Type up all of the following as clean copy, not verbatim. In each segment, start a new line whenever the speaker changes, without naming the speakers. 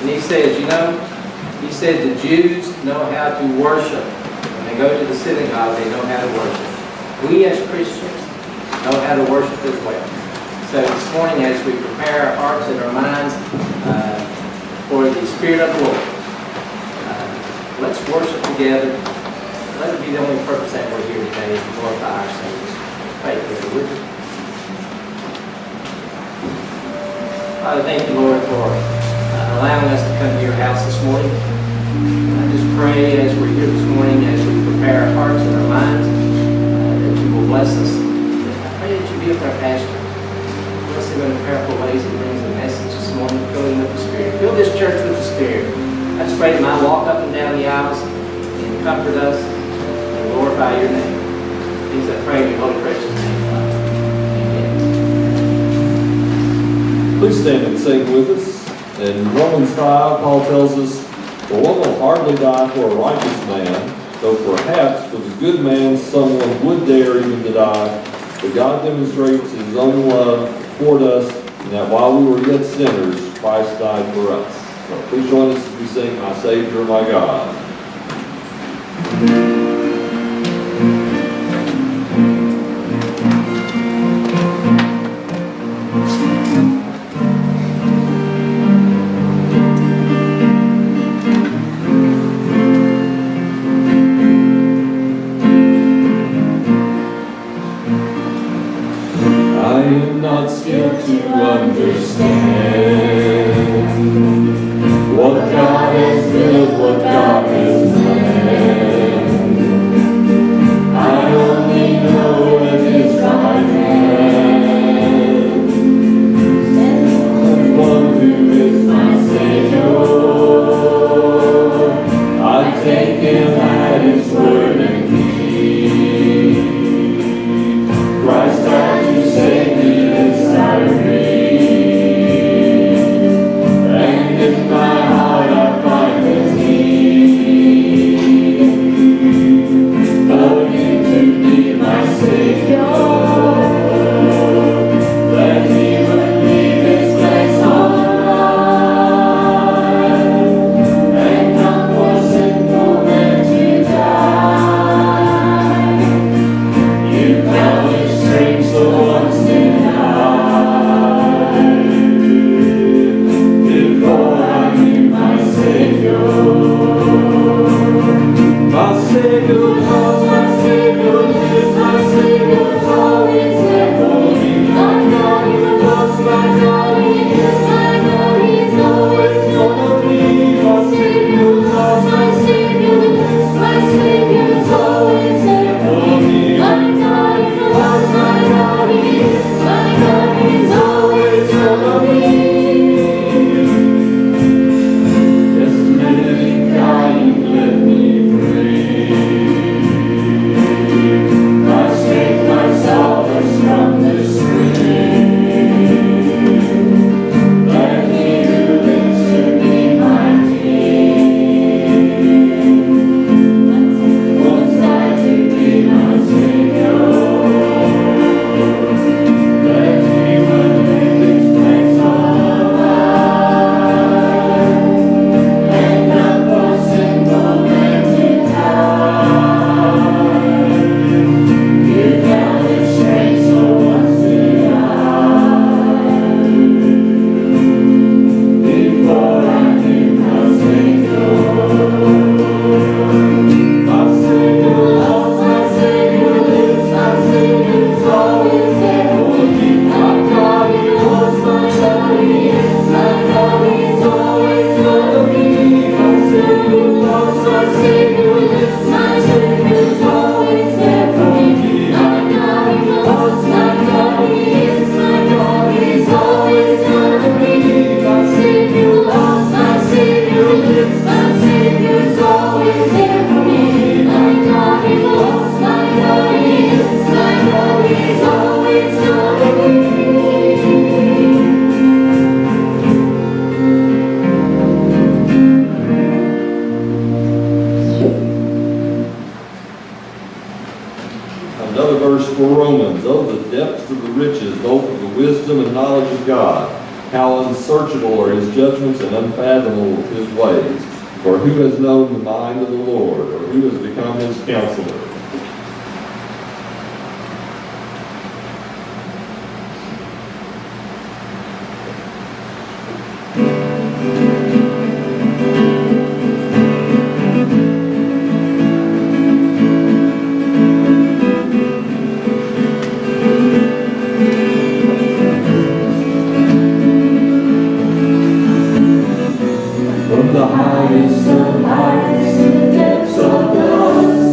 And he says, he said the Jews know how to worship. When they go to the synagogue, they know how to worship. We as Christians know how to worship as well. So this morning, as we prepare our hearts and our minds for the Spirit of the Lord, let's worship together. Let it be the only purpose that we're here today, is to glorify our Savior. Pray together with you. Father, thank you, Lord, for allowing us to come to your house this morning. I just pray as we're here this morning, as we prepare our hearts and our minds, that you will bless us. I pray that you be with our pastor. Bless him in powerful ways and brings a message this morning, filling with the Spirit. Fill this church with the Spirit. I just pray that might walk up and down the aisles and comfort us and glorify your name. Things I pray in your holy precious name, Father. Amen.
Please stand and sing with us. In Romans 5, Paul tells us, "For one will hardly die for a righteous man, though perhaps for the good man someone would dare even to die. But God demonstrates his own love toward us, and that while we were yet sinners, Christ died for us." So please join us as we sing, "My Savior, my God." Romans, oh, the depths of the riches, both of the wisdom and knowledge of God. How unsearchable are his judgments and unfathomable his ways. For who has known the mind of the Lord, or who has become his counselor?
From the highest of heights to the depths of the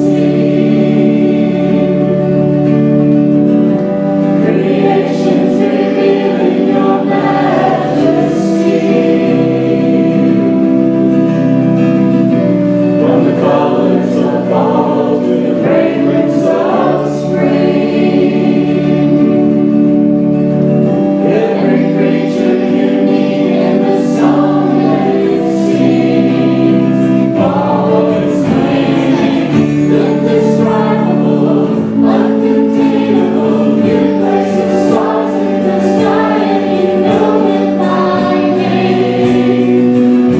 sea, creation's revealing your majesty. From the colors of fall to the fragrance of spring, every creature unique in the song that it sings, all of its claim, indescribable, uncontainable. You place the stars in the sky and you know it by name.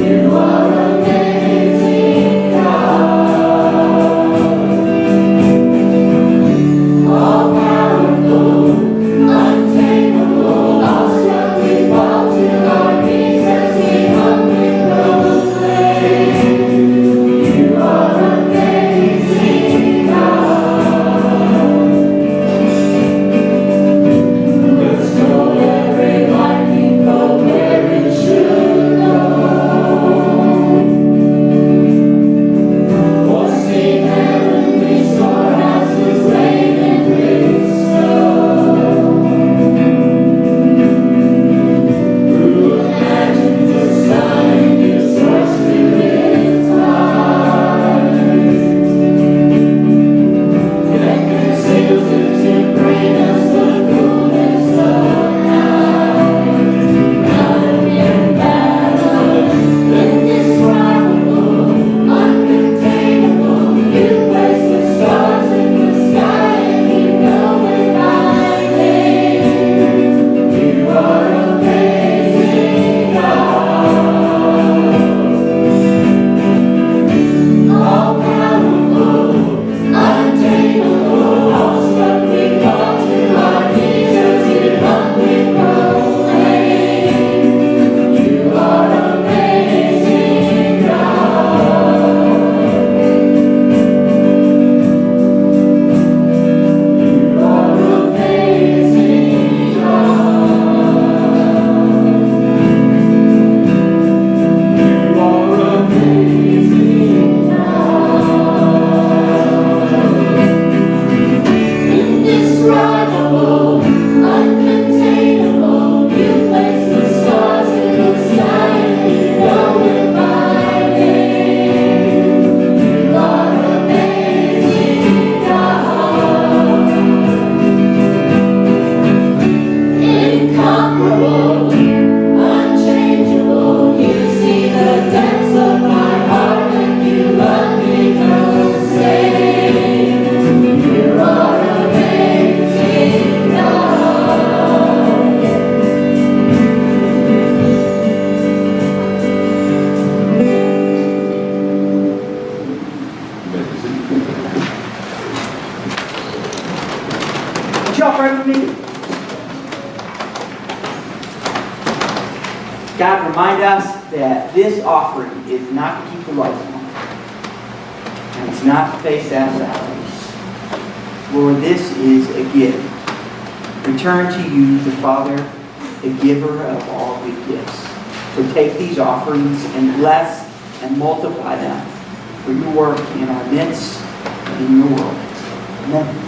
You are amazing, God. All powerful, untamable, awestruck we fall to our knees as we humbly proclaim. You are amazing, God. Let's go every lightning bolt where it should go. Or sing heavenly storehouses laden with snow. Who imagines the sun and gives source to its light? Yet conceals it to bring us the coolness of night. Unfathomable, indescribable, uncontainable. You place the stars in the sky and you know it by name. You are amazing, God. All powerful, untamable, awestruck we fall to our knees as we humbly proclaim. You are amazing, God. You are amazing, God. You are amazing, God. Indescribable, uncontainable. You place the stars in the sky and you know it by name. You are amazing, God. Incomparable, unchangeable. You see the depths of my heart and you love me the same. You are amazing, God.
Would y'all pray with me? God, remind us that this offering is not to keep the lights on, and it's not to pay staff salaries. Lord, this is a gift. Return to you, the Father, the giver of all good gifts. So take these offerings and bless and multiply them for your work in our midst and in your world. Amen.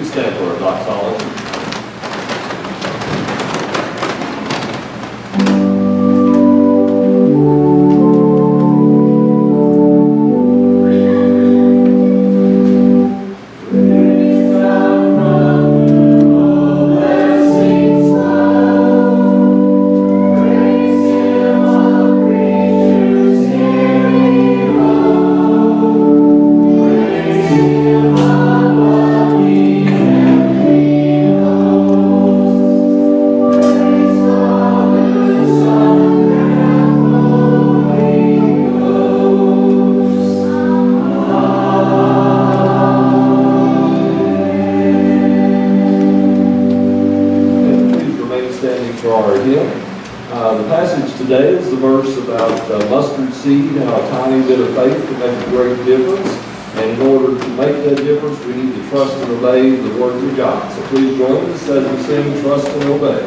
Please stand for our doxology. The passage today is the verse about mustard seed and a tiny bit of faith can make a great difference. And in order to make that difference, we need to trust and obey the Word of God. So please join us as we sing Trust and Obey.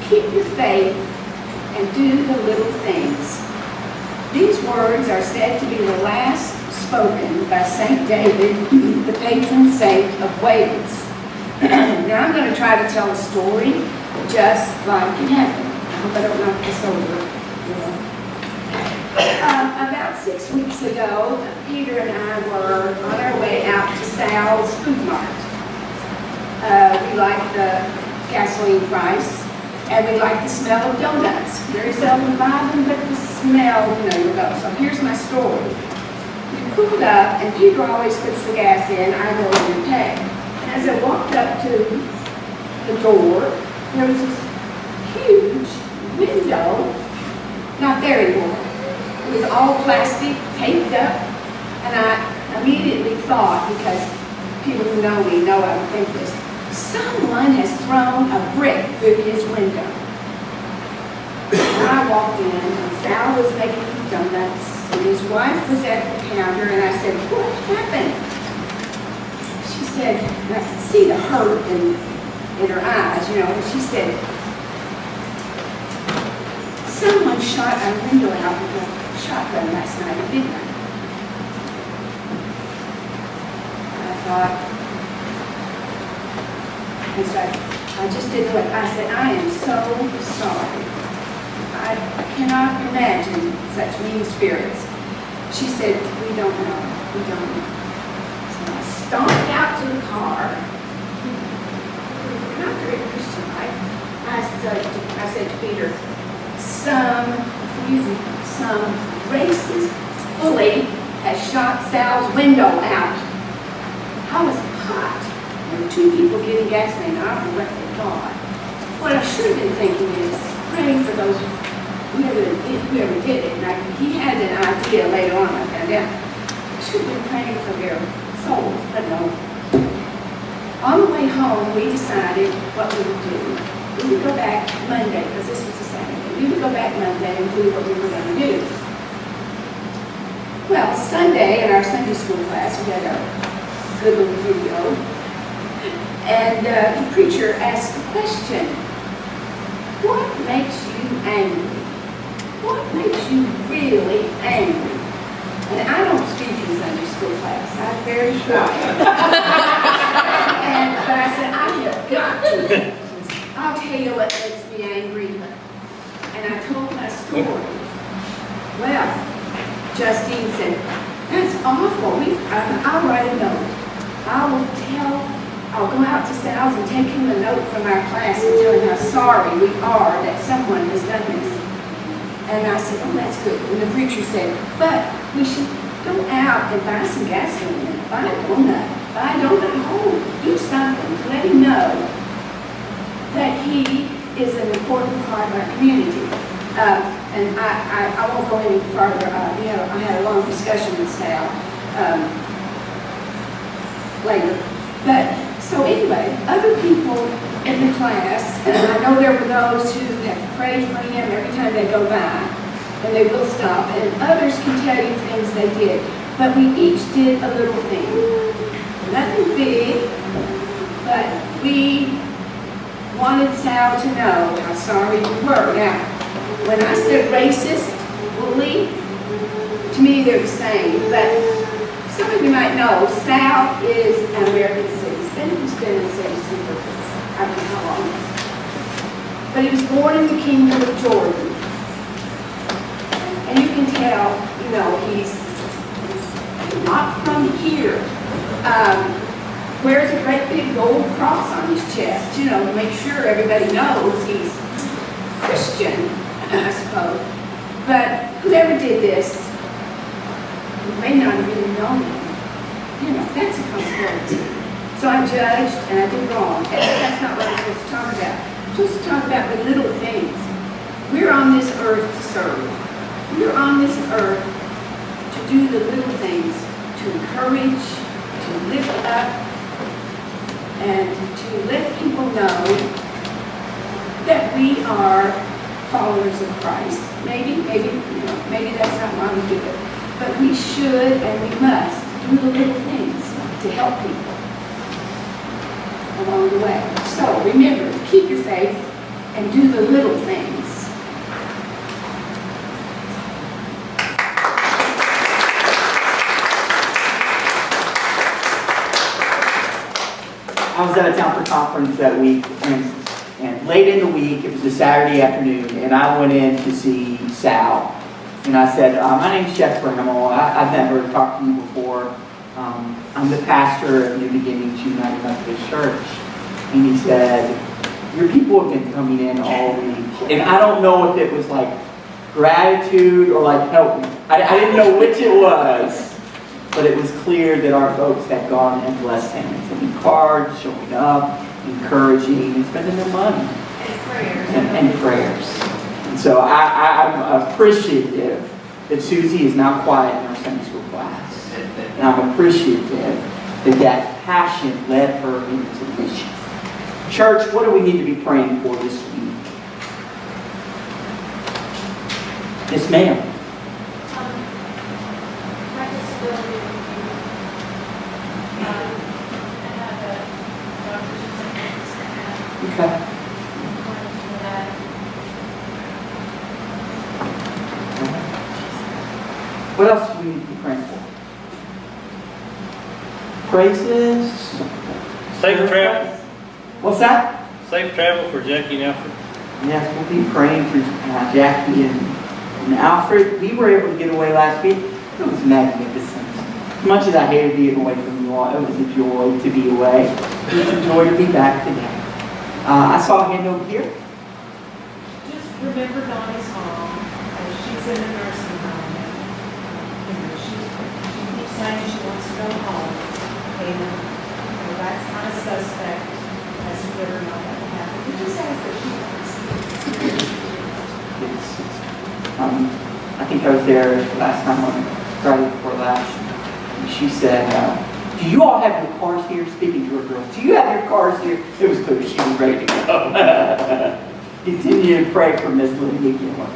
Keep your faith and do the little things. These words are said to be the last spoken by St. David, the patron saint of Wales. Now I'm going to try to tell a story just like it happened. I hope I don't knock this over. About 6 weeks ago, Peter and I were on our way out to Sal's Food Mart. We like the gasoline price, and we like the smell of donuts. Very seldom buy them, but the smell, you'll go. So here's my story. We pulled up, and Peter always puts the gas in. I go in and pay. And as I walked up to the door, there was this huge window, not there anymore. It was all plastic, taped up, and I immediately thought, because people who know me know I would think this, someone has thrown a brick through his window. And I walked in, and Sal was making donuts, and his wife was at the counter, and I said, "What happened?" She said, and I could see the hurt in her eyes, and she said, "Someone shot our window out with a shotgun last night at midnight." I thought, and so I just did what I said. I am so sorry. I cannot imagine such mean spirits. She said, "We don't know. We don't know." So I stomped out to the car. Not very Christian-like. I said to Peter, some racist bully has shot Sal's window out. I was hot. There were two people getting gasoline. I don't know what they thought. What I should have been thinking is praying for those whoever did it. And he had an idea later on, I found out. I should have been praying for their souls, but no. On the way home, we decided what we would do. We would go back Monday, because this was a Saturday. We would go back Monday and do what we were going to do. Well, Sunday in our Sunday school class, we had a good little video. And the preacher asked the question, "What makes you angry? What makes you really angry?" And I don't speak in Sunday school class. I'm very quiet. But I said, "I have got to. I'll tell you what makes me angry." And I told my story. Well, Justine said, "That's awful. I'll write a note. I'll go out to Sal's and take him a note from our class and tell him how sorry we are that someone has done this." And I said, "Oh, that's good." And the preacher said, "But we should go out and buy some gasoline and buy a donut home. Do something to let him know that he is an important part of our community." And I won't go any further. I had a long discussion with Sal later. But so anyway, other people in the class, and I know there were those who have prayed for him every time they go by, and they will stop, and others can tell you things they did. But we each did a little thing. Nothing big, but we wanted Sal to know how sorry we were. Now, when I said racist, bully, to me they're the same, but some of you might know Sal is an American citizen. He's been a citizen for I don't know how long. But he was born in the Kingdom of Jordan. And you can tell, he's not from here. Wears a great big gold cross on his chest, to make sure everybody knows he's Christian, I suppose. But whoever did this, you may not have even known him. That's a possibility. So I judged and I did wrong. And that's not what I'm supposed to talk about. I'm supposed to talk about the little things. We're on this earth to serve. We're on this earth to do the little things, to encourage, to lift up, and to let people know that we are followers of Christ. Maybe that's not why we do it. But we should and we must do the little things to help people along the way. So remember, keep your faith and do the little things.
I was out of town for conference that week, and late in the week, it was a Saturday afternoon, and I went in to see Sal. And I said, "My name's Jeff Bramall. I've never talked to you before. I'm the pastor of New Beginnings United Methodist Church." And he said, your people have been coming in all week. And I don't know if it was like gratitude or like help me. I didn't know which it was. But it was clear that our folks had gone and blessed him. Sending cards, showing up, encouraging, and spending their money. And prayers. And so I'm appreciative that Susie is now quiet in our Sunday school class. And I'm appreciative that passion led her into mission. Church, what do we need to be praying for this week? Yes, ma'am.
My disability review. I have a doctor's appointment
Okay.
for that.
What else do we need to be praying for? Praises.
Safe travel.
What's that?
Safe travel for Jackie and Alfred.
Yes, we'll be praying for Jackie and Alfred. We were able to get away last week. It was magnificent. As much as I hated being away from you all, it was a joy to be away. It was a joy to be back today. I saw a hand over here.
Just remember Donnie's mom. She's in a nursing home. She keeps saying she wants to go home. And that's kind of suspect as to whether or not that will happen. It just says that she wants
I think I was there last time on Friday before last. And she said, do you all have your cars here? Speaking to her girls, do you have your cars here? It was clear she was ready to go. Continue to pray for Miss Lydia Gilmore.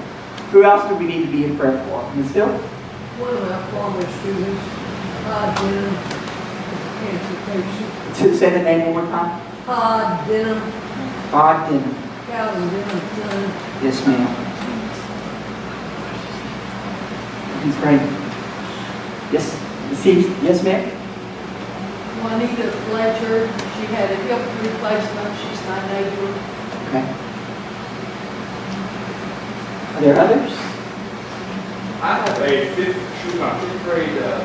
Who else do we need to be in prayer for? Miss Hill?
One of my former students, Denham, cancer patient.
Say the name one more time.
Denham,
Ogden.
Calvin Denham's son.
Yes, ma'am. He's praying. Yes. Yes, ma'am.
Juanita Fletcher, she had a hip replacement. She's my neighbor.
Okay. Are there others?
I have she was my fifth grade teacher.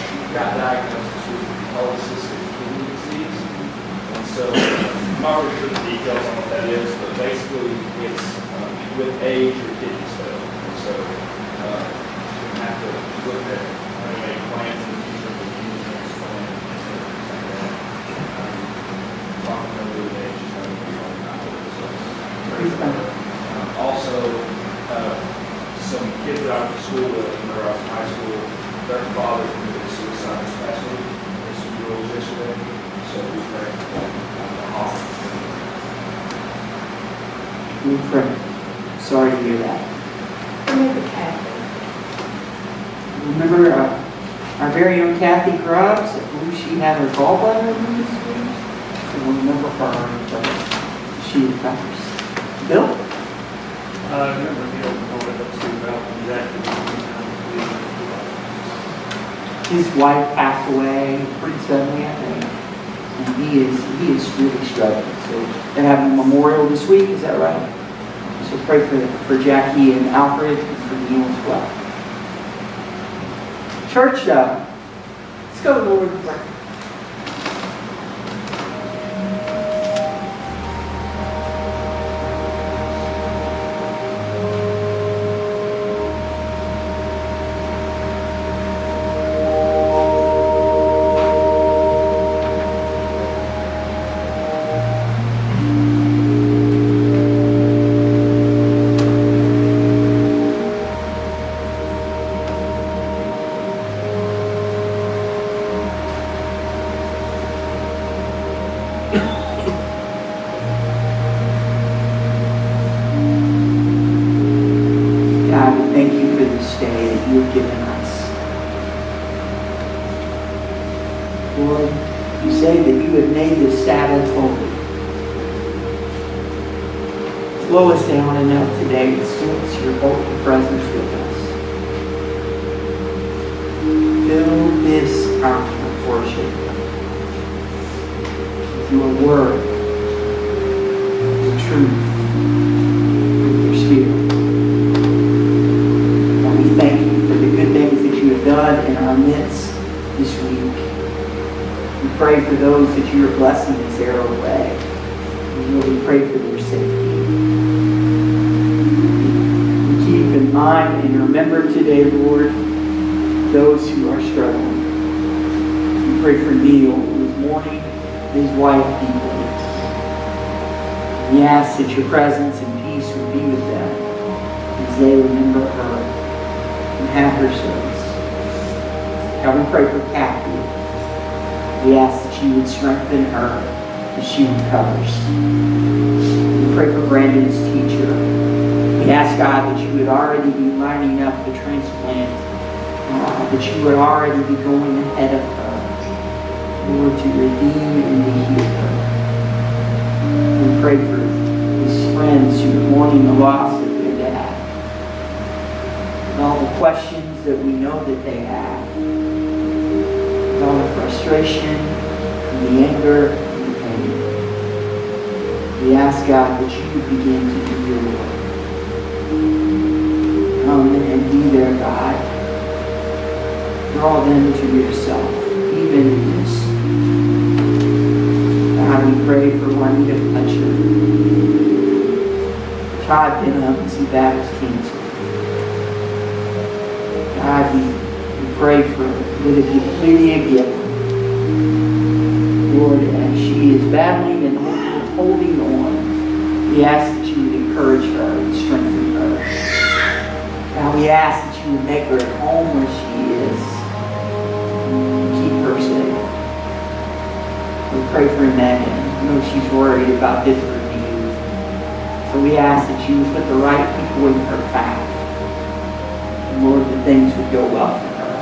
She got diagnosed with polycystic kidney disease. And so, I'm not really sure the details on what that is, but basically it's with age your kidneys fail. And so, we have to look at make plans in the future for kidney transplant and things like that. Talking about the age is going to be also, some kids that I went to school with when I was in high school, their father committed suicide this past week. There's some rules yesterday, so we pray for
We pray. Sorry to hear that.
Remember Kathy.
Remember our very own Kathy Grubbs, I believe she had her gallbladder removed this week. So we'll remember her, but she recovers. Bill?
I remember Neil going up to about exactly
His wife passed away pretty suddenly, I think. And he is really struggling. So they're having a memorial this week, is that right? So pray for Jackie and Alfred and for Neil as well. Church, let's go to the Lord's Prayer. God, we thank you for this day that you have given us. Lord, you say that you have made this Sabbath holy. Slow us down enough today to sense your holy presence with us. Fill this hour of worship with your word, the truth, with your spirit. We thank you for the good things that you have done in our midst this week. We pray for those that you are blessing as they're away. And Lord, we pray for their safety. We keep in mind and remember today, Lord, those who are struggling. We pray for Neil, who is mourning his wife deeply. We ask that your presence and peace would be with them as they remember her and have her service. God, we pray for Kathy. We ask that you would strengthen her as she recovers. We pray for Brandon's teacher. We ask, God, that you would already be lining up the transplant, that you would already be going ahead of her, Lord, to redeem and to heal her. We pray for his friends who are mourning the loss of their dad, and all the questions that we know that they have, and all the frustration, and the anger, and the pain. We ask, God, that you would begin to do your work. Come and be their God. Draw them to yourself, even in this. God, we pray for Juanita Fletcher. Todd Benham as he battles cancer. God, we pray for Lydia Gibbon. Lord, as she is battling and holding on, we ask that you would encourage her and strengthen her. God, we ask that you would make her at home where she is and keep her safe. We pray for Megan. I know she's worried about his review. So we ask that you would put the right people in her path. And Lord, that things would go well for her.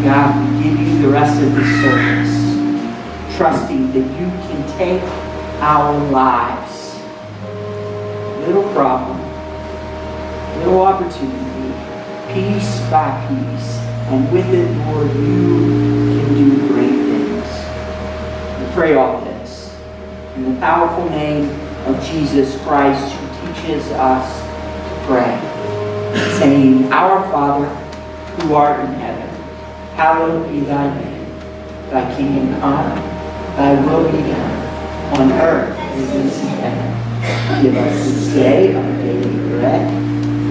God, we give you the rest of this service, trusting that you can take our lives, little problem, little opportunity, piece by piece, and with it, Lord, you can do great things. We pray all this in the powerful name of Jesus Christ, who teaches us to pray, saying, Our Father, who art in heaven, hallowed be thy name. Thy kingdom come, thy will be done, on earth as it is in heaven. Give us this day our daily bread.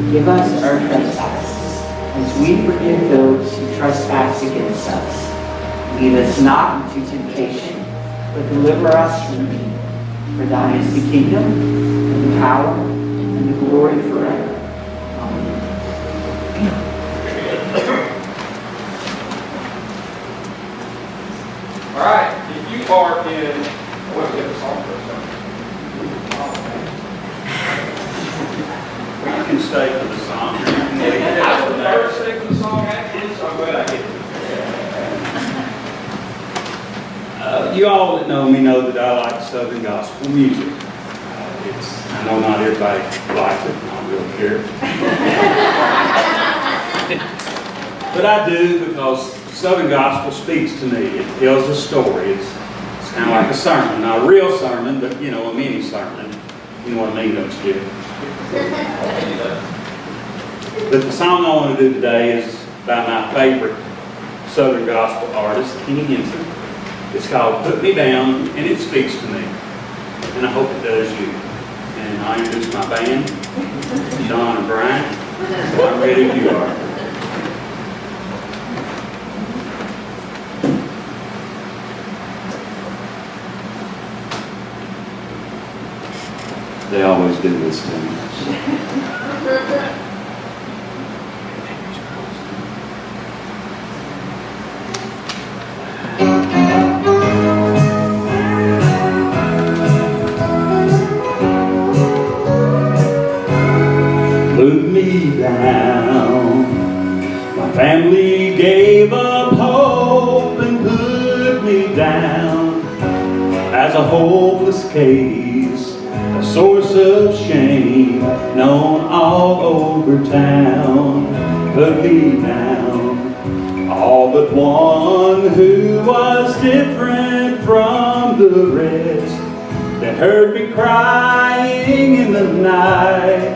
Forgive us our trespasses, as we forgive those who trespass against us. Lead us not into temptation, but deliver us from evil. For thine is the kingdom, and the power, and the glory forever. Amen.
All right, if you are in, we'll get the song first.
You can stay for the song.
I prefer to stay for the song actually, so I'm glad I get to.
You all that know me know that I like Southern gospel music. I know not everybody likes it, I don't really care. But I do, because Southern gospel speaks to me. It tells a story. It's kind of like a sermon. Not a real sermon, but a mini sermon. You know what I mean, don't you? But the song I want to do today is by my favorite Southern gospel artist, Kenny Henson. It's called Put Me Down, and it speaks to me. And I hope it does you. And I introduce my band, Don and Brian. I'm ready if you are. They always do this to me. Put me down. My family gave up hope and put me down as a hopeless case, a source of shame known all over town. Put me down, all but one who was different from the rest, that heard me crying in the night,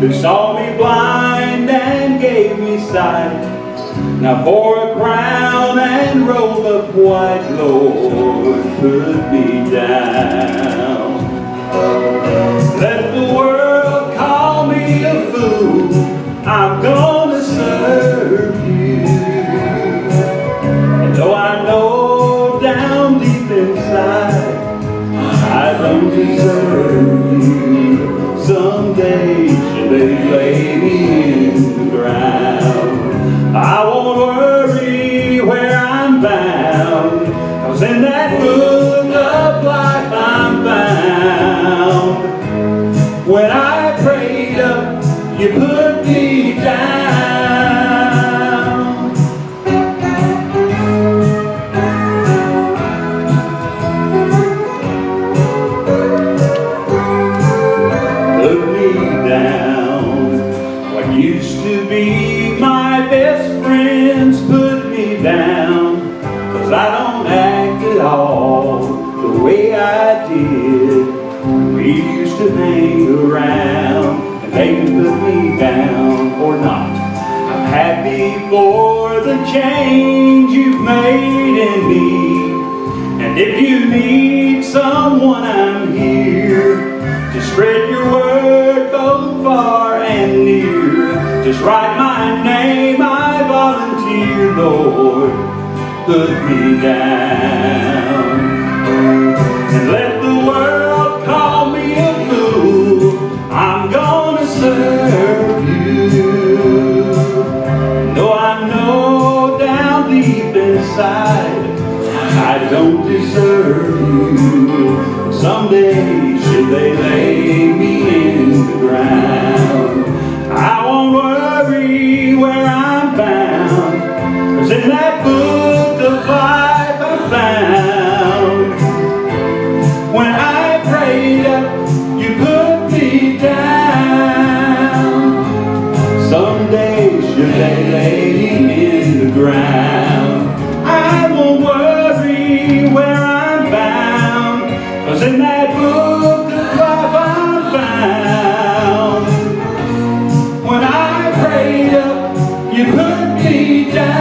who saw me blind and gave me sight, Now for a crown and robe of white, Lord, put me down. Let the world call me a fool, I'm gonna serve you. And though I know down deep inside I don't deserve you, someday should they lay me in the ground, I won't worry where I'm bound, 'cause in that book of life I'm found. When I prayed up, you put me down. Put me down. What used to be my best friends put me down, 'cause I don't act at all the way I did. We used to hang around, and they can put me down or not. I'm happy for the change you've made in me. And if you need someone, I'm here. Just spread your word both far and near. Just write my name, I volunteer, Lord, put me down. And let the world call me a fool, I'm gonna serve you. Though I know down deep inside I don't deserve you, someday should they lay me in the ground, I won't worry where I'm bound, 'cause in that book of life I found. When I prayed up, you put me down. Someday should they lay me in the ground, I won't worry where I'm bound, 'cause in that book of life I'm found. When I prayed up, you put me down.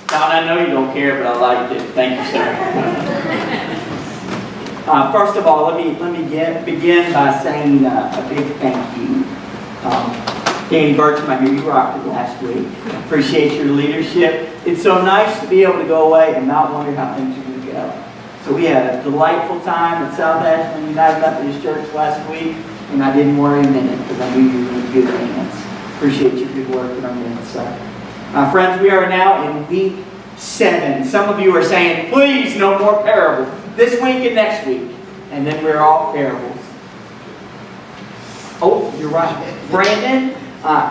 Don, I know you don't care, but I liked it. Thank you, sir. First of all, let me begin by saying a big thank you. Danny Burcham, I hear you rocked it last week. Appreciate your leadership. It's so nice to be able to go away and not wonder how things are going to go. So we had a delightful time at South Ashland United Methodist Church last week, and I didn't worry a minute because I knew you were in good hands. Appreciate your good work in our midst. Friends, we are now in week 7. Some of you are saying, please, no more parables. This week and next week. And then we're all parables. Oh, you're right. Brandon,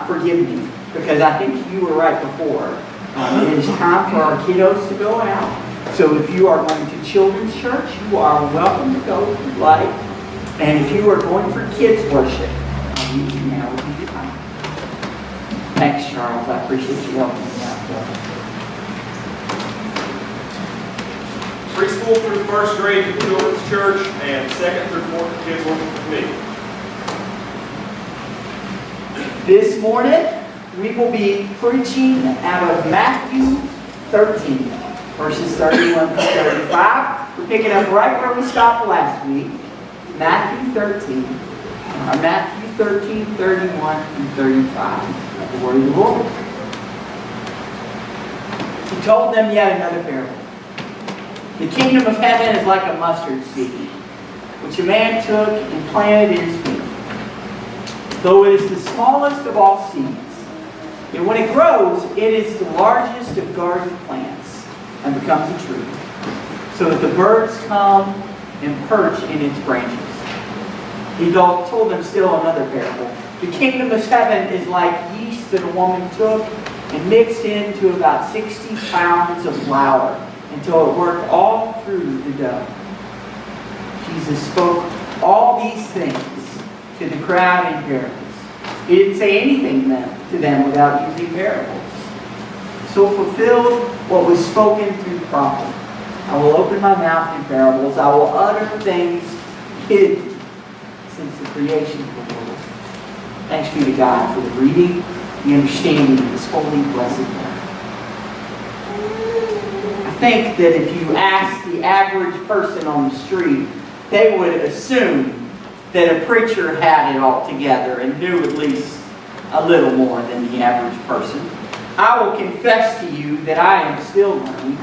forgive me, because I think you were right before. It is time for our kiddos to go out. So if you are going to children's church, you are welcome to go if you'd like. And if you are going for kids worship, now would be your time. Thanks, Charles. I appreciate you helping me out.
Preschool through first grade to children's church, and second through fourth kids working with me.
This morning, we will be preaching out of Matthew 13, verses 31 to 35. We're picking up right where we stopped last week. Matthew 13. Matthew 13, 31 through 35. The word of the Lord. He told them yet another parable. The kingdom of heaven is like a mustard seed, which a man took and planted in his field. Though it is the smallest of all seeds, and when it grows, it is the largest of garden plants and becomes a tree, so that the birds come and perch in its branches. He told them still another parable. The kingdom of heaven is like yeast that a woman took and mixed into about 60 pounds of flour until it worked all through the dough. Jesus spoke all these things to the crowd in parables. He didn't say anything to them without using parables, so until fulfilled what was spoken through the prophet. I will open my mouth in parables. I will utter things hidden since the creation of the world. Thanks be to God for the reading, the understanding of His holy, blessed word. I think that if you ask the average person on the street, they would assume that a preacher had it all together and knew at least a little more than the average person. I will confess to you that I am still learning,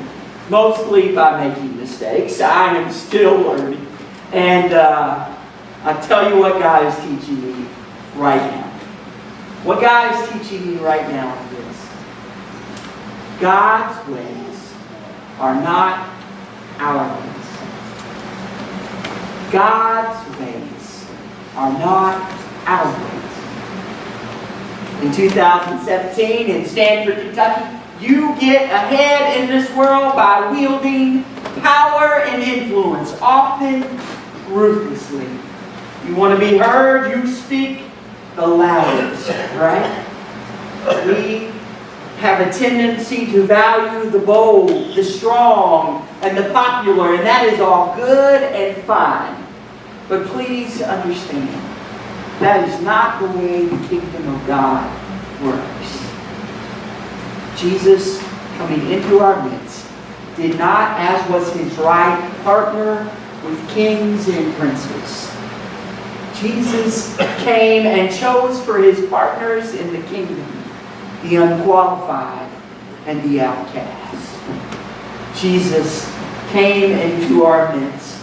mostly by making mistakes. I am still learning. And I tell you what God is teaching me right now. What God is teaching me right now is this. God's ways are not our ways. God's ways are not our ways. In 2017 in Stanford, Kentucky, you get ahead in this world by wielding power and influence, often ruthlessly. You want to be heard, you speak the loudest, right? We have a tendency to value the bold, the strong, and the popular, and that is all good and fine. But please understand, that is not the way the kingdom of God works. Jesus, coming into our midst, did not, as was His right, partner with kings and princes. Jesus came and chose for His partners in the kingdom the unqualified and the outcast. Jesus came into our midst,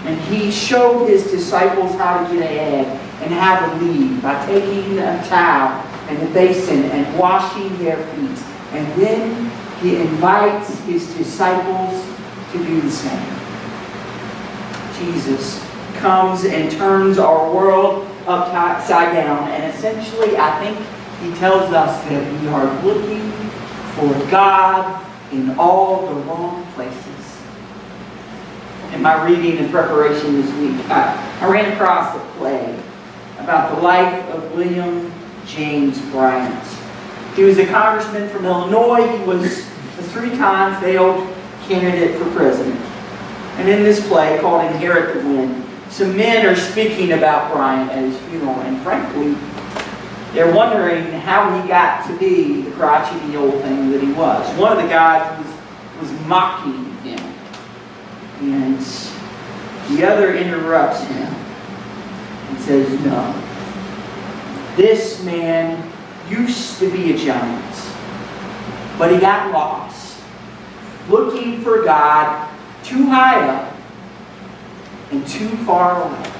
and He showed His disciples how to get ahead and how to lead by taking a towel and a basin and washing their feet. And then He invites His disciples to do the same. Jesus comes and turns our world upside down, and essentially, I think He tells us that we are looking for God in all the wrong places. In my reading and preparation this week, I ran across a play about the life of William James Bryant. He was a congressman from Illinois. He was a 3-time failed candidate for president. And in this play called Inherit the Wind, some men are speaking about Bryant at his funeral, and frankly, they're wondering how he got to be the crotchety old thing that he was. One of the guys was mocking him, and the other interrupts him and says, "No, this man used to be a giant, but he got lost, looking for God too high up and too far away.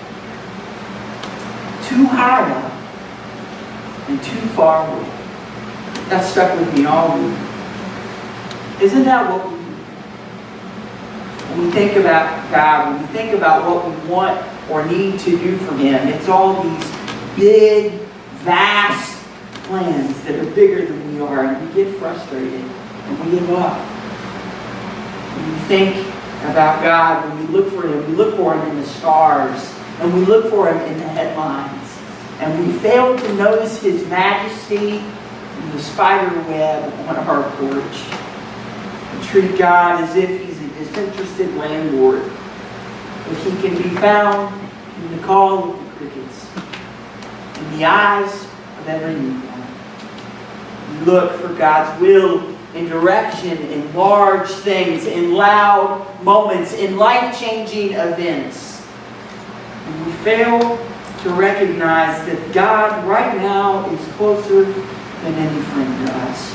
Too high up and too far away." That stuck with me all week. Isn't that what we do? When we think about God, when we think about what we want or need to do for Him, it's all these big, vast plans that are bigger than we are, and we get frustrated and we give up. When we think about God, when we look for Him in the stars, and we look for Him in the headlines, and we fail to notice His majesty in the spider web on our porch. We treat God as if He's a disinterested landlord, but He can be found in the call of the crickets, in the eyes of every newborn. We look for God's will in direction, in large things, in loud moments, in life-changing events. And we fail to recognize that God right now is closer than any friend to us.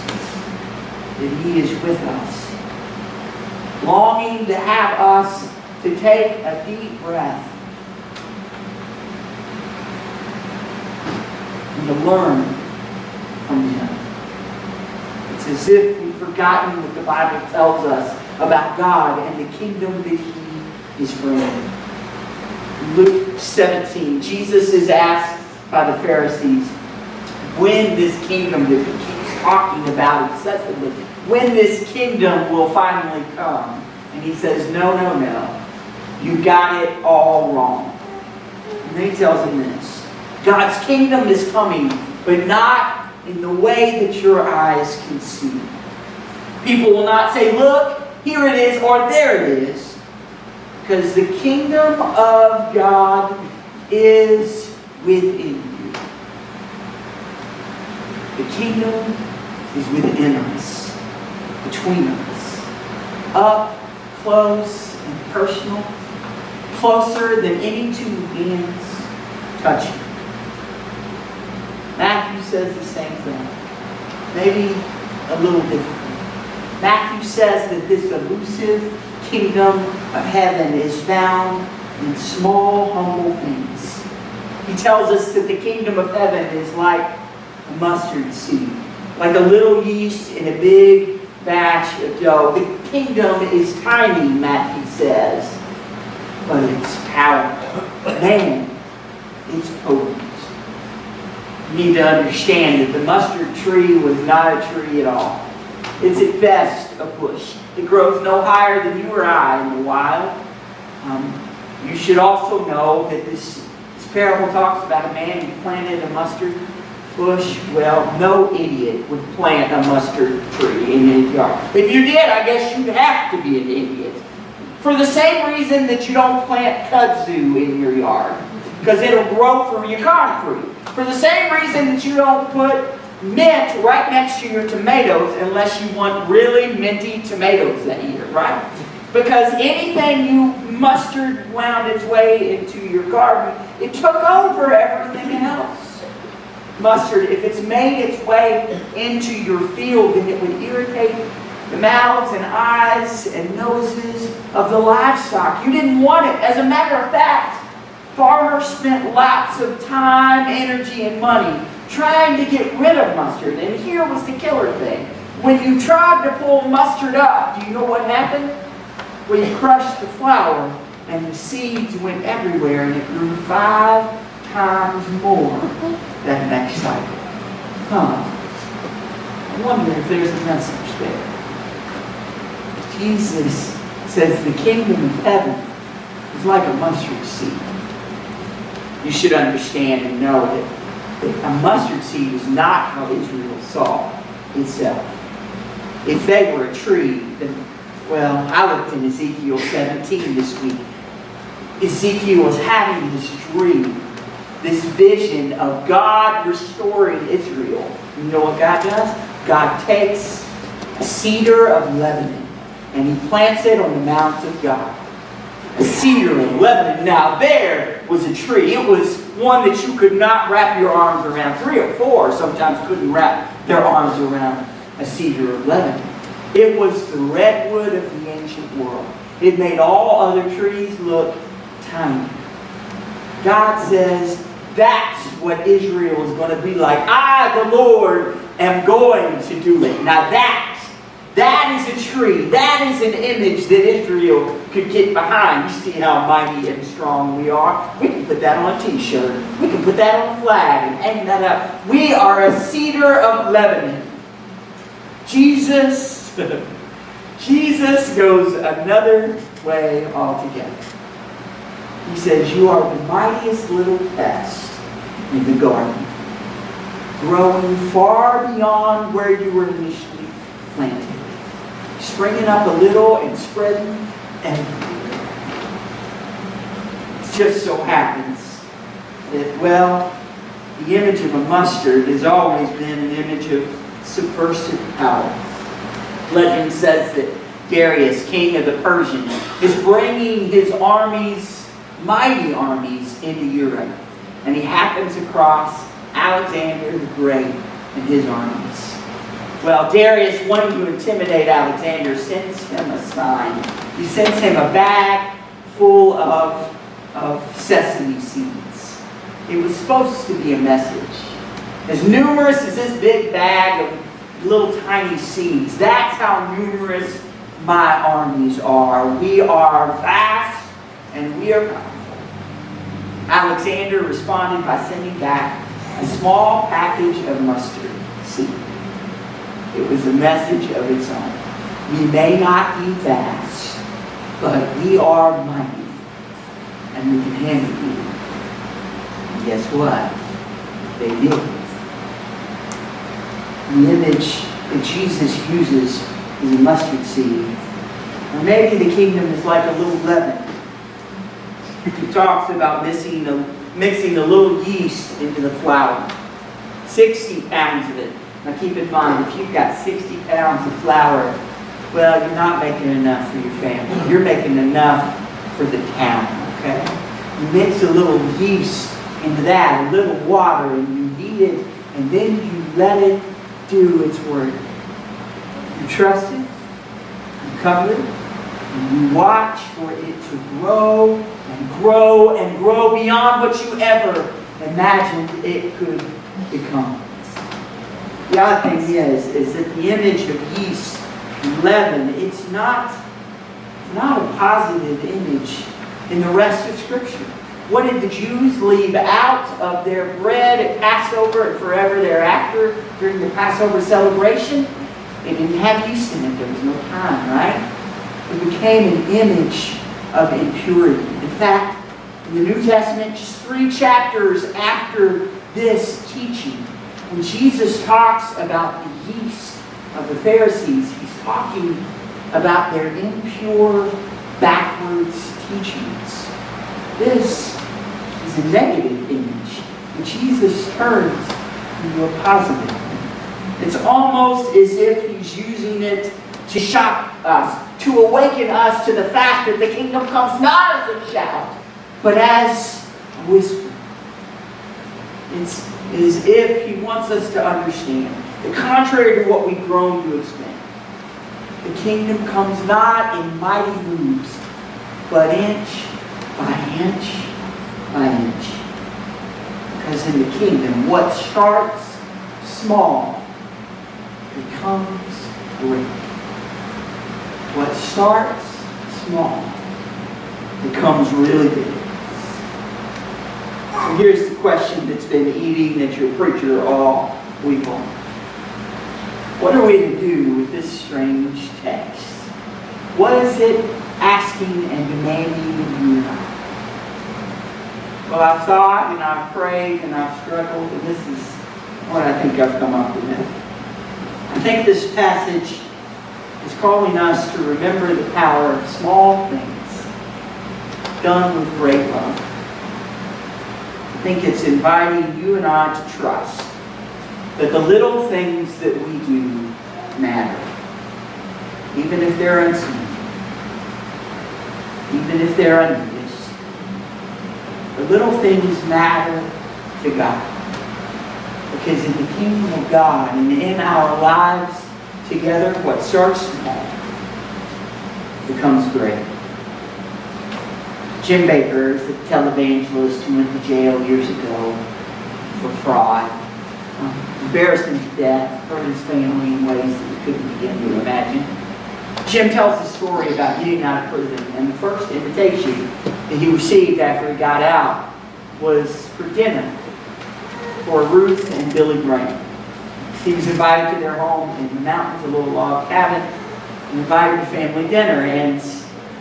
That He is with us, longing to have us to take a deep breath and to learn from Him. It's as if we've forgotten what the Bible tells us about God and the kingdom that He is bringing. In Luke 17, Jesus is asked by the Pharisees when this kingdom that He keeps talking about incessantly, when this kingdom will finally come. And He says, no. You got it all wrong. And then He tells them this. God's kingdom is coming, but not in the way that your eyes can see. People will not say, look, here it is, or there it is. Because the kingdom of God is within you. The kingdom is within us, between us, up, close, and personal, closer than any two hands touching. Matthew says the same thing, maybe a little different. Matthew says that this elusive kingdom of heaven is found in small, humble things. He tells us that the kingdom of heaven is like a mustard seed, like a little yeast in a big batch of dough. The kingdom is tiny, Matthew says, but it's powerful. Man, it's potent. You need to understand that the mustard tree was not a tree at all. It's at best a bush. It grows no higher than you or I in the wild. You should also know that this parable talks about a man who planted a mustard bush. Well, no idiot would plant a mustard tree in his yard. If you did, I guess you'd have to be an idiot. For the same reason that you don't plant kudzu in your yard, because it'll grow from your concrete. For the same reason that you don't put mint right next to your tomatoes unless you want really minty tomatoes that year, right? Because anything you mustard wound its way into your garden, it took over everything else. Mustard, if it's made its way into your field, then it would irritate the mouths and eyes and noses of the livestock. You didn't want it. As a matter of fact, farmers spent lots of time, energy, and money trying to get rid of mustard. And here was the killer thing. When you tried to pull mustard up, do you know what happened? Well, you crushed the flour and the seeds went everywhere and it grew 5 times more that next cycle. I wonder if there's a message there. Jesus says the kingdom of heaven is like a mustard seed. You should understand and know that a mustard seed is not how Israel saw itself. If they were a tree, then, well, I looked in Ezekiel 17 this week. Ezekiel was having this dream, this vision of God restoring Israel. You know what God does? God takes a cedar of Lebanon and He plants it on the mounts of God. A cedar of Lebanon. Now there was a tree. It was one that you could not wrap your arms around. 3 or 4 sometimes couldn't wrap their arms around a cedar of Lebanon. It was the redwood of the ancient world. It made all other trees look tiny. God says, that's what Israel is going to be like. I, the Lord, am going to do it. Now that is a tree. That is an image that Israel could get behind. You see how mighty and strong we are? We can put that on a t-shirt. We can put that on a flag and hang that up. We are a cedar of Lebanon. Jesus goes another way altogether. He says, you are the mightiest little pest in the garden, growing far beyond where you were initially planted, springing up a little and spreading everywhere. It just so happens that, well, the image of a mustard has always been an image of subversive power. Legend says that Darius, king of the Persians, is bringing his armies, mighty armies, into Europe. And he happens across Alexander the Great and his armies. Well, Darius, wanting to intimidate Alexander, sends him a sign. He sends him a bag full of sesame seeds. It was supposed to be a message. As numerous as this big bag of little tiny seeds, that's how numerous my armies are. We are vast and we are powerful. Alexander responded by sending back a small package of mustard seed. It was a message of its own. We may not be vast, but we are mighty, and we can handle you. And guess what? They did. The image that Jesus uses is a mustard seed. Or maybe the kingdom is like a little leaven. He talks about mixing a little yeast into the flour. 60 pounds of it. Now keep in mind, if you've got 60 pounds of flour, well, you're not making enough for your family. You're making enough for the town, okay? You mix a little yeast into that, a little water, and you knead it, and then you let it do its work. You trust it, you cover it, and you watch for it to grow and grow and grow beyond what you ever imagined it could become. The other thing is that the image of yeast and leaven, it's not a positive image in the rest of Scripture. What did the Jews leave out of their bread at Passover and forever thereafter during the Passover celebration? They didn't have yeast in it. There was no time, right? It became an image of impurity. In fact, in the New Testament, just 3 chapters after this teaching, when Jesus talks about the yeast of the Pharisees, he's talking about their impure, backwards teachings. This is a negative image, and Jesus turns into a positive. It's almost as if he's using it to shock us, to awaken us to the fact that the kingdom comes not as a shout, but as a whisper. It's as if he wants us to understand that contrary to what we've grown to expect, the kingdom comes not in mighty moves, but inch by inch by inch. Because in the kingdom, what starts small becomes great. What starts small becomes really big. So here's the question that's been eating at your preacher all week long. What are we to do with this strange text? What is it asking and demanding of you and I? Well, I've thought and I've prayed and I've struggled, and this is what I think I've come up with. I think this passage is calling us to remember the power of small things done with great love. I think it's inviting you and I to trust that the little things that we do matter. Even if they're unseen. Even if they're unnoticed. The little things matter to God. Because in the kingdom of God and in our lives together, what starts small becomes great. Jim Baker is the televangelist who went to jail years ago for fraud. Embarrassed him to death, hurt his family in ways that we couldn't begin to imagine. Jim tells the story about getting out of prison, and the first invitation that he received after he got out was for dinner for Ruth and Billy Graham. He was invited to their home in the mountains, a little log cabin, and invited to family dinner, and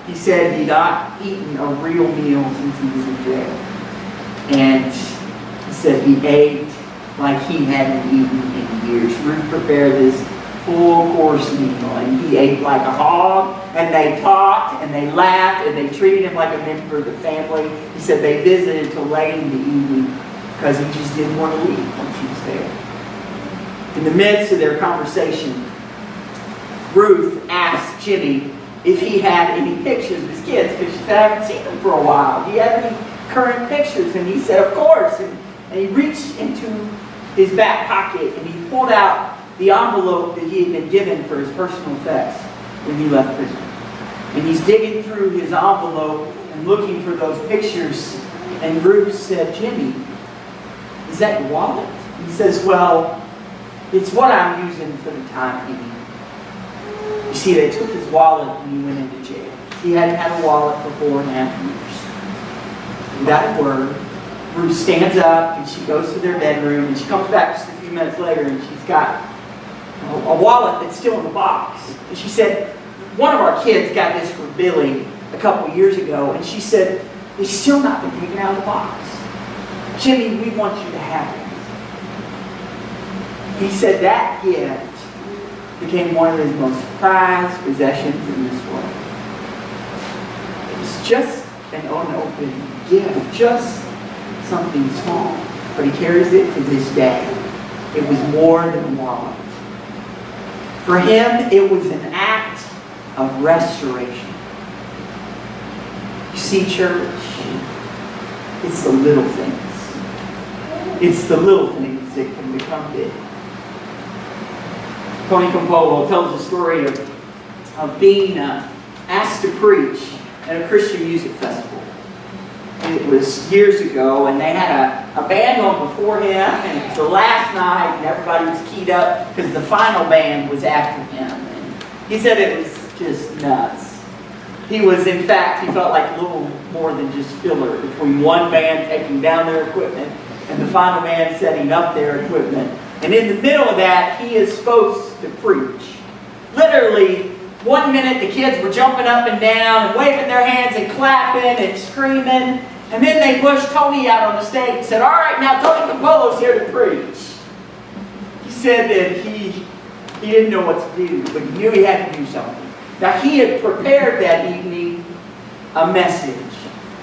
he said he'd not eaten a real meal since he was in jail. And he said he ate like he hadn't eaten in years. Ruth prepared this full-course meal, and he ate like a hog, and they talked, and they laughed, and they treated him like a member of the family. He said they visited until late in the evening because he just didn't want to leave once he was there. In the midst of their conversation, Ruth asked Jimmy if he had any pictures of his kids, because she said, I haven't seen them for a while. Do you have any current pictures? And he said, of course. And he reached into his back pocket and he pulled out the envelope that he had been given for his personal effects when he left prison. And he's digging through his envelope and looking for those pictures. And Ruth said, Jimmy, is that your wallet? He says, well, it's what I'm using for the time being. You see, they took his wallet when he went into jail. He hadn't had a wallet for 4.5 years. Without a word, Ruth stands up and she goes to their bedroom and she comes back just a few minutes later and she's got a wallet that's still in the box. And she said, one of our kids got this for Billy a couple years ago, and she said, it's still not been taken out of the box. Jimmy, we want you to have it. He said that gift became one of his most prized possessions in this world. It was just an unopened gift, just something small, but he carries it to this day. It was more than a wallet. For him, it was an act of restoration. You see, church, it's the little things. It's the little things that can become big. Tony Campolo tells the story of being asked to preach at a Christian music festival. It was years ago, and they had a band on before him, and it was the last night, and everybody was keyed up because the final band was after him. And he said it was just nuts. He was, in fact, he felt like a little more than just filler between one band taking down their equipment and the final band setting up their equipment. And in the middle of that, he is supposed to preach. Literally, 1 minute the kids were jumping up and down and waving their hands and clapping and screaming. And then they pushed Tony out on the stage and said, "All right, now Tony Campolo's here to preach." He said that he didn't know what to do, but he knew he had to do something. Now, he had prepared that evening a message,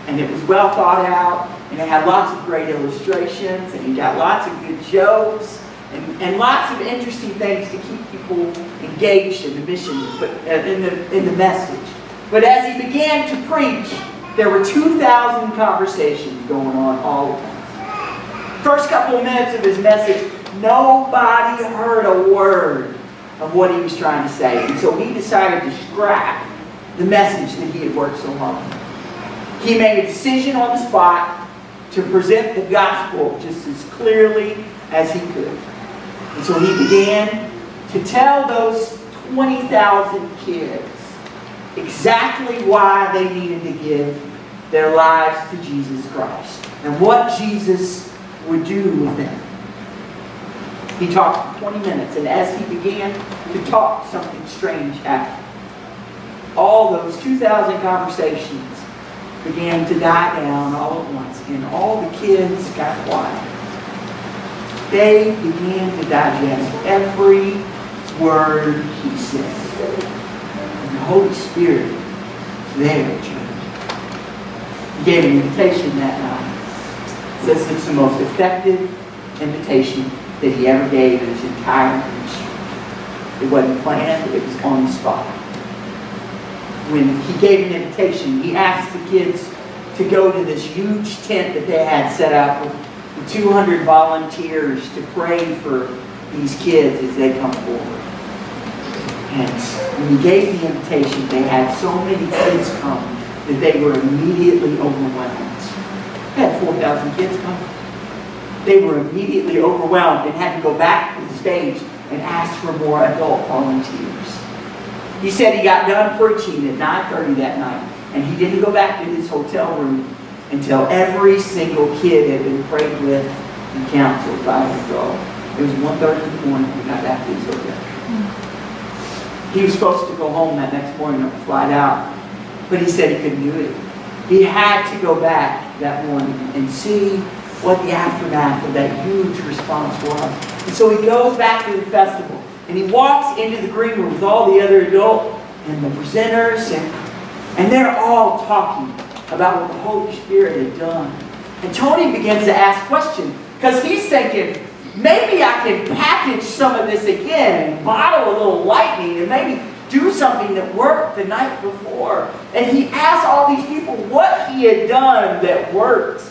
and it was well thought out, and it had lots of great illustrations, and he got lots of good jokes, and lots of interesting things to keep people engaged in the mission, but in the message. But as he began to preach, there were 2,000 conversations going on all at once. First couple of minutes of his message, nobody heard a word of what he was trying to say. And so he decided to scrap the message that he had worked so hard on. He made a decision on the spot to present the gospel just as clearly as he could. And so he began to tell those 20,000 kids exactly why they needed to give their lives to Jesus Christ and what Jesus would do with them. He talked for 20 minutes, and as he began to talk, something strange happened. All those 2,000 conversations began to die down all at once, and all the kids got quiet. They began to digest every word he said. And the Holy Spirit was there, church. He gave an invitation that night. It says it's the most effective invitation that he ever gave in his entire ministry. It wasn't planned, it was on the spot. When he gave an invitation, he asked the kids to go to this huge tent that they had set up with 200 volunteers to pray for these kids as they come forward. And when he gave the invitation, they had so many kids come that they were immediately overwhelmed. They had 4,000 kids come. They were immediately overwhelmed and had to go back to the stage and ask for more adult volunteers. He said he got done preaching at 9:30 that night, and he didn't go back to his hotel room until every single kid had been prayed with and counseled by his adult. It was 1:30 in the morning when he got back to his hotel. He was supposed to go home that next morning on the flight out, but he said he couldn't do it. He had to go back that morning and see what the aftermath of that huge response was. And so he goes back to the festival, and he walks into the green room with all the other adults and the presenters, and they're all talking about what the Holy Spirit had done. And Tony begins to ask questions, because he's thinking, maybe I can package some of this again and bottle a little lightning and maybe do something that worked the night before. And he asked all these people what he had done that worked.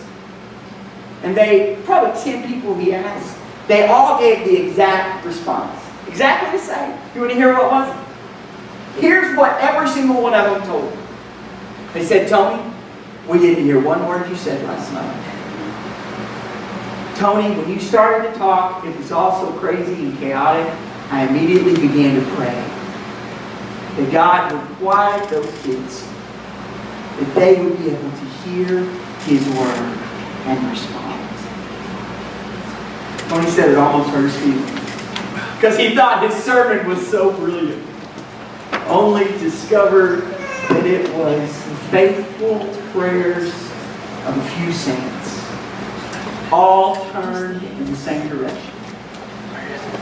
And probably 10 people he asked, they all gave the exact response. Exactly the same. You want to hear what it was? Here's what every single one of them told me. They said, "Tony, we didn't hear one word you said last night. Tony, when you started to talk, it was all so crazy and chaotic, I immediately began to pray that God would quiet those kids, that they would be able to hear His word and respond." Tony said it almost hurt his feelings, because he thought his sermon was so brilliant, only to discover that it was the faithful prayers of a few saints, all turned in the same direction.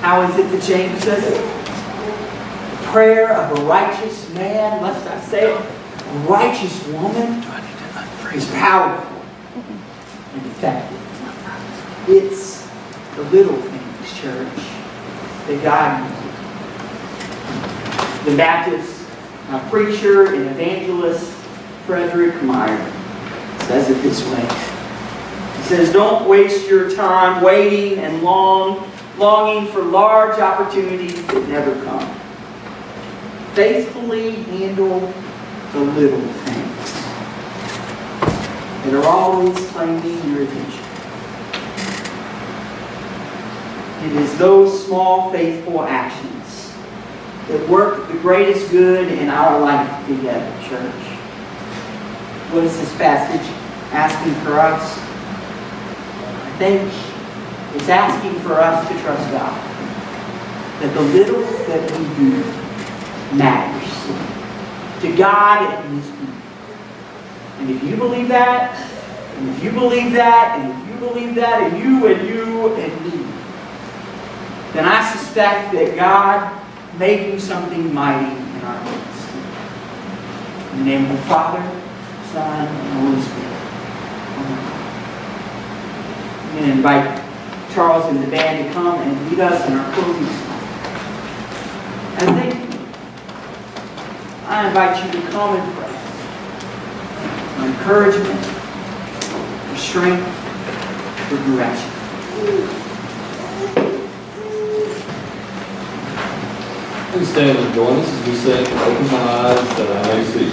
How is it that James says it? prayer of a righteous man, must I say it, a righteous woman, is powerful and effective. It's the little things, church, that God uses. The Baptist preacher and evangelist Frederick Meyer says it this way. He says, don't waste your time waiting and longing for large opportunities that never come. Faithfully handle the little things that are always claiming your attention. It is those small, faithful actions that work the greatest good in our life together, church. What is this passage asking for us? I think it's asking for us to trust God. That the little that we do matters to God and His people. And if you believe that, and if you believe that, and if you believe that, and you and you and me, then I suspect that God may do something mighty in our midst. In the name of the Father, Son, and Holy Spirit. Amen. I'm going to invite Charles and the band to come and lead us in our closing song. And I invite you to come and pray for encouragement, for strength, for direction.
Please stand and join us as we sing Open My Eyes That I May See.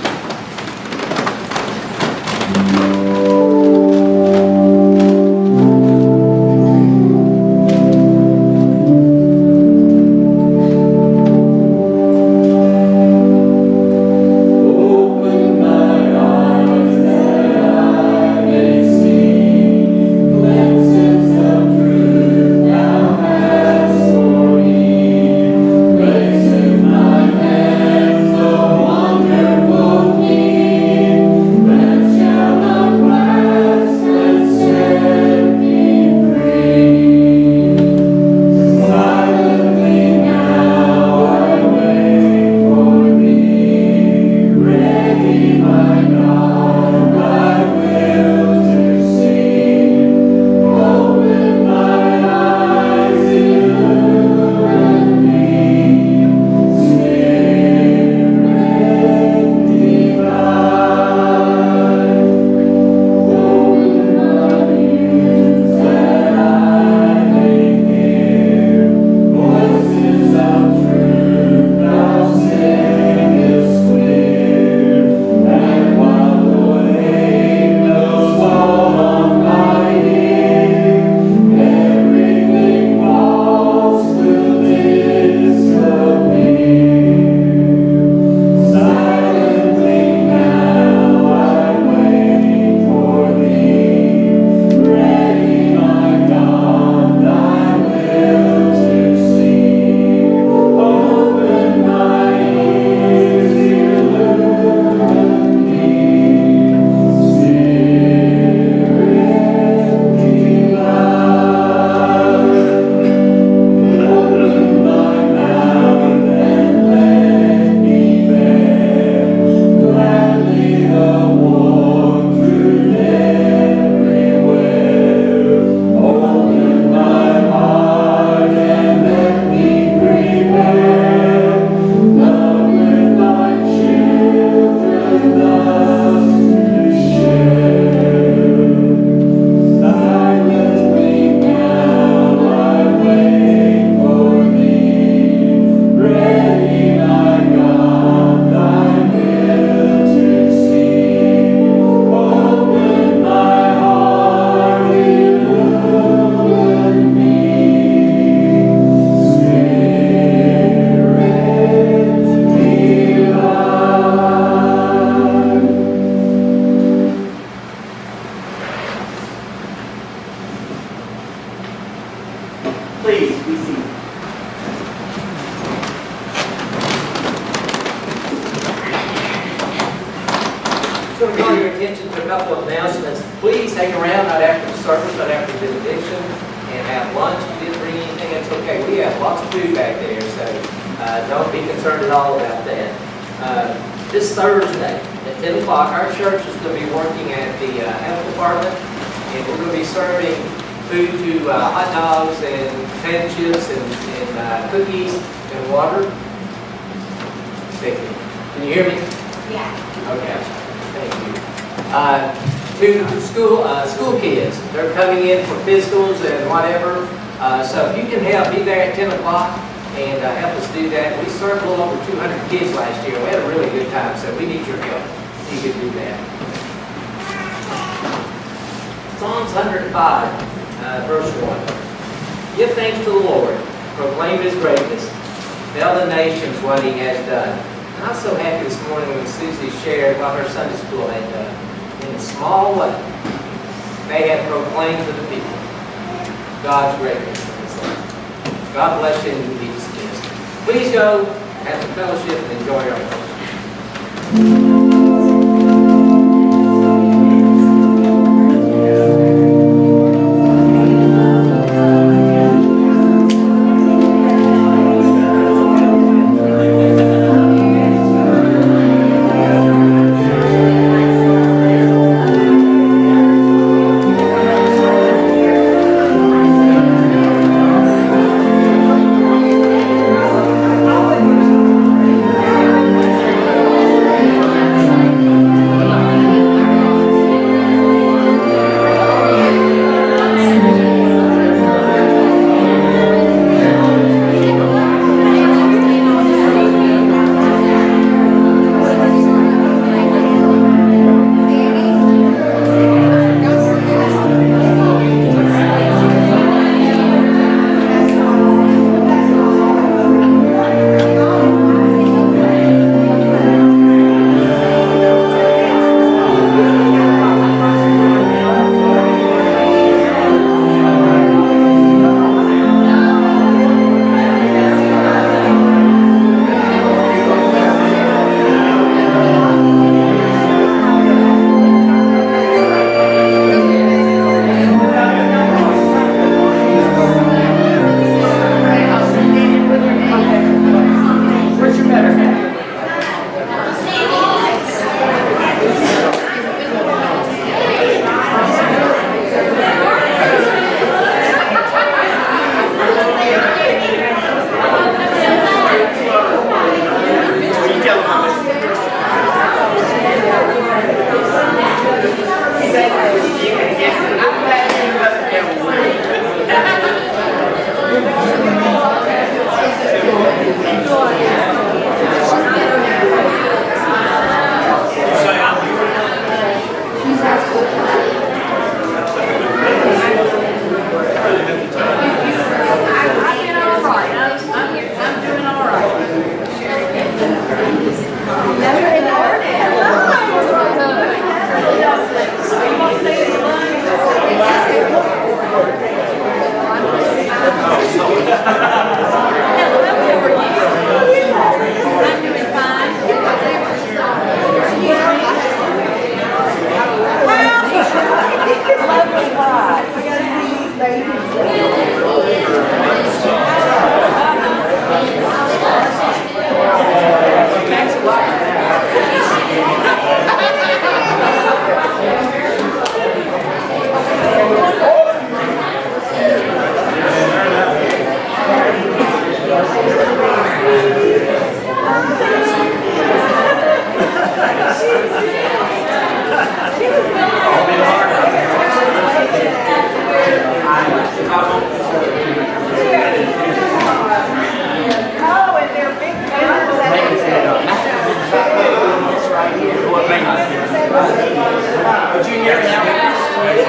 Please be seated.
So to draw your attention to a couple of announcements. Please hang around right after the service, right after the benediction, and have lunch. If you didn't bring anything, that's okay. We have lots of food back there, so Don't be concerned at all about that. This Thursday at 10 o'clock, our church is going to be working at the health department, and we're going to be serving food to hot dogs and potato chips and cookies and water. Vicky, can you hear me?
Yeah.
Okay, thank you. To school kids, they're coming in for physicals and whatever. So if you can help, be there at 10 o'clock and help us do that. We served a little over 200 kids last year. We had a really good time, so we need your help if you can do that. Psalms 105, verse 1. Give thanks to the Lord, proclaim His greatness, tell the nations what He has done. And I'm so happy this morning when Susie shared what her Sunday school had done. In a small way, they have proclaimed to the people God's greatness in His life. God bless you and you be dismissed. Please go, have some fellowship, and enjoy our worship.
Junior now.